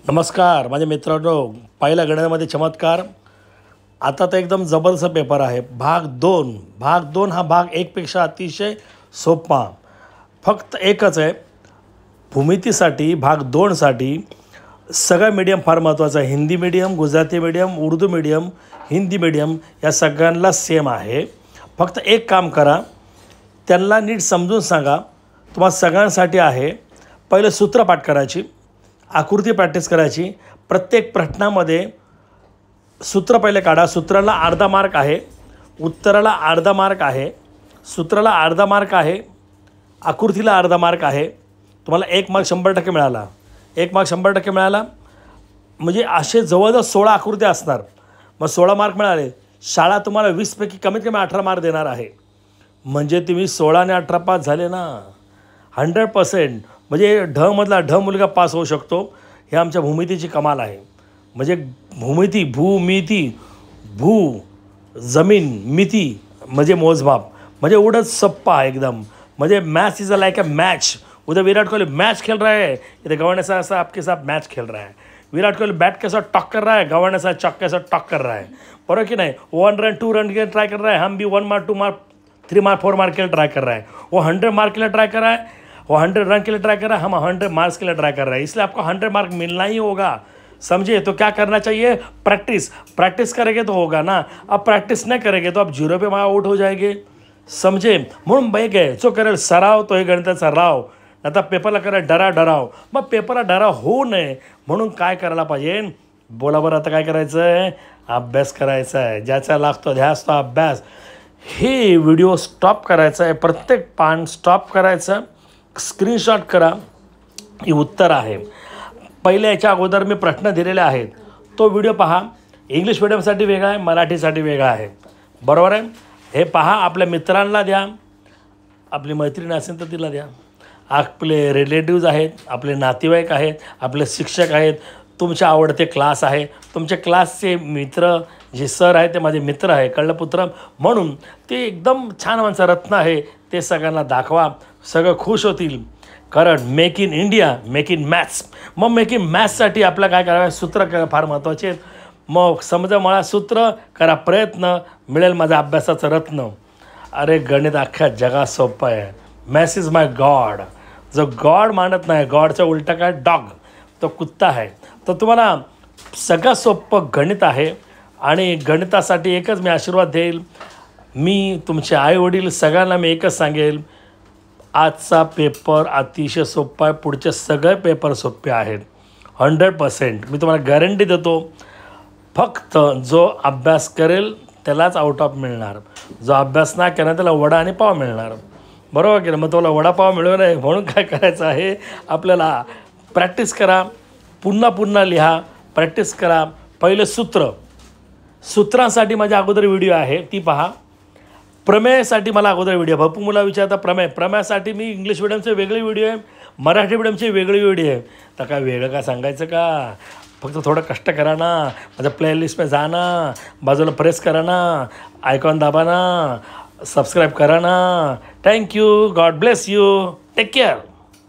नमस्कार माझे मित्रांनो, पहिल्या गणितामध्ये चमत्कार. आता तर एकदम जबरदस्त पेपर आहे. भाग दोन हा भाग एकपेक्षा अतिशय सोपा. फक्त एकच आहे, भूमितीसाठी भाग दोनसाठी सगळं मीडियम फार महत्त्वाचं आहे. Hindi medium, Gujarati medium, Urdu medium, Hindi medium या सगळ्यांना सेम आहे. फक्त एक काम करा, त्यांना नीट समजून सांगा. तुम्हाला सगळ्यांसाठी आहे. पहिलं सूत्र पाठ करायची, आकृती प्रॅक्टिस करायची. प्रत्येक प्रश्नामध्ये सूत्र पहिले काढा. सूत्राला अर्धा मार्क आहे, उत्तराला अर्धा मार्क आहे, सूत्राला अर्धा मार्क आहे, आकृतीला अर्धा मार्क आहे. तुम्हाला 1 मार्क 100% मिळाला. 1 मार्क 100% मिळाला म्हणजे असे जवळजवळ 16 आकृत्या असणार. मग 16 मार्क मिळाले. शाळा तुम्हाला 20पैकी कमीत कमी 18 मार्क देणार आहे. म्हणजे तुम्ही 16 आणि 18 पास झाले ना. 100%. म्हणजे ढमधला ढ मुलगा पास होऊ शकतो. हे आमच्या भूमितीची कमाल आहे. म्हणजे भूमिती, भूमिती, भू जमीन, मिती म्हणजे मोजमाप. म्हणजे एवढंच सोप्पा आहे एकदम. म्हणजे match is like a match. उधर विराट कोहली मैच खेल रहा है, इधर गवर्नर साहब आपके साथ मैच खेल रहा है. विराट कोहली बैट के साथ टॉक कर रहा है, गवर्नर साहब चौक के साथ टॉक कर रहा है. बराबर कि नहीं. 1 रन 2 रन के लिए ट्राई कर रहा है, हम भी 1 मार्क 2 मार्क 3 मार्क 4 मार्क के लिए ट्राई कर रहा है. वो 100 मार्क के लिए ट्राई कर रहा है, वो 100 रन के लिए ट्राई कर रहा है, हम 100 मार्क्स के लिए ट्राई कर रहे हैं. इसलिए आपको 100 मार्क मिलना ही होगा. समझिए. तो क्या करना चाहिए? प्रैक्टिस करेंगे तो होगा ना. अब प्रैक्टिस नहीं करेंगे तो आप 0 पे आउट हो जाएंगे. समझे. म्हणून बाई गए जो करेल सराव तो हे गणिताचा राव. आता पेपरला करेल डराव. मग पेपरला डराव होऊ नये म्हणून काय करायला पाहिजे? बोला बरं. आता काय करायचं आहे? अभ्यास करायचा आहे. ज्याचा लागतो ध्यास तो अभ्यास. हे व्हिडिओ स्टॉप करायचा आहे. प्रत्येक पान स्टॉप करायचं. स्क्रीनशॉट करा. ही उत्तर आहे. पहिले याच्या अगोदर मी प्रश्न दिलेले आहेत, तो व्हिडिओ पहा. इंग्लिश मीडियमसाठी वेगळा आहे, मराठीसाठी वेगळा आहे. बरोबर आहे. हे पहा. आपल्या मित्रांना द्या, आपली मैत्रीण असेल तर तिला द्या. आपले रिलेटिव्ज आहेत, आपले नातेवाईक आहेत, आपले शिक्षक आहेत, तुमचे आवडते क्लास आहे, तुमच्या क्लासचे मित्र जे सर आहे ते माझे मित्र आहे, कळलपुत्र. म्हणून ते एकदम छान माणसं रत्न आहे. ते सगळ्यांना दाखवा. सगळं खुश होतील. कारण make in India, make in maths. मग मेक इन मॅथ्ससाठी आपलं काय करावं? सूत्र फार महत्त्वाचे आहेत. मग समजा मला सूत्र करा, प्रयत्न मिळेल माझ्या अभ्यासाचं रत्न. अरे गणित अख्ख्या जगात सोपं आहे. Maths is my God. जो गॉड मानत नाही, गॉडचा उलटा काय? डॉग. तो कुत्ता आहे. तर तुम्हाला सगळ्यात सोपं गणित आहे. आणि गणितासाठी एकच मी आशीर्वाद देईल. मी तुमचे आईवडील सगळ्यांना मी एकच सांगेल, आजचा पेपर अतिशय सोपा आहे. पुढचे सगळे पेपर सोपे आहेत. 100% मी तुम्हाला गॅरंटी देतो. फक्त जो अभ्यास करेल त्यालाच आउट ऑफ मिळणार. जो अभ्यास नाही केला त्याला वडा आणि पाव मिळणार. बरोबर की नाही. मग तुला वडापाव मिळू नये म्हणून काय करायचं आहे? आपल्याला प्रॅक्टिस करा. पुन्हा लिहा. प्रॅक्टिस करा. पहिलं सूत्रांसाठी माझ्या अगोदर व्हिडिओ आहे, ती पहा. प्रमेयसाठी मला अगोदर व्हिडिओ. भरपूर मुला विचारता प्रमेयासाठी मी इंग्लिश मिडियमचे वेगळे व्हिडिओ आहे, मराठी मिडियमचे वेगळे व्हिडिओ आहे. तर काय वेगळं काय सांगायचं का? फक्त थोडं कष्ट करा ना. माझ्या प्लेलिस्टमध्ये जा ना, बाजूला प्रेस करा ना, आयकॉन दाबा ना, सबस्क्राईब करा ना. Thank you. God bless you. Take care.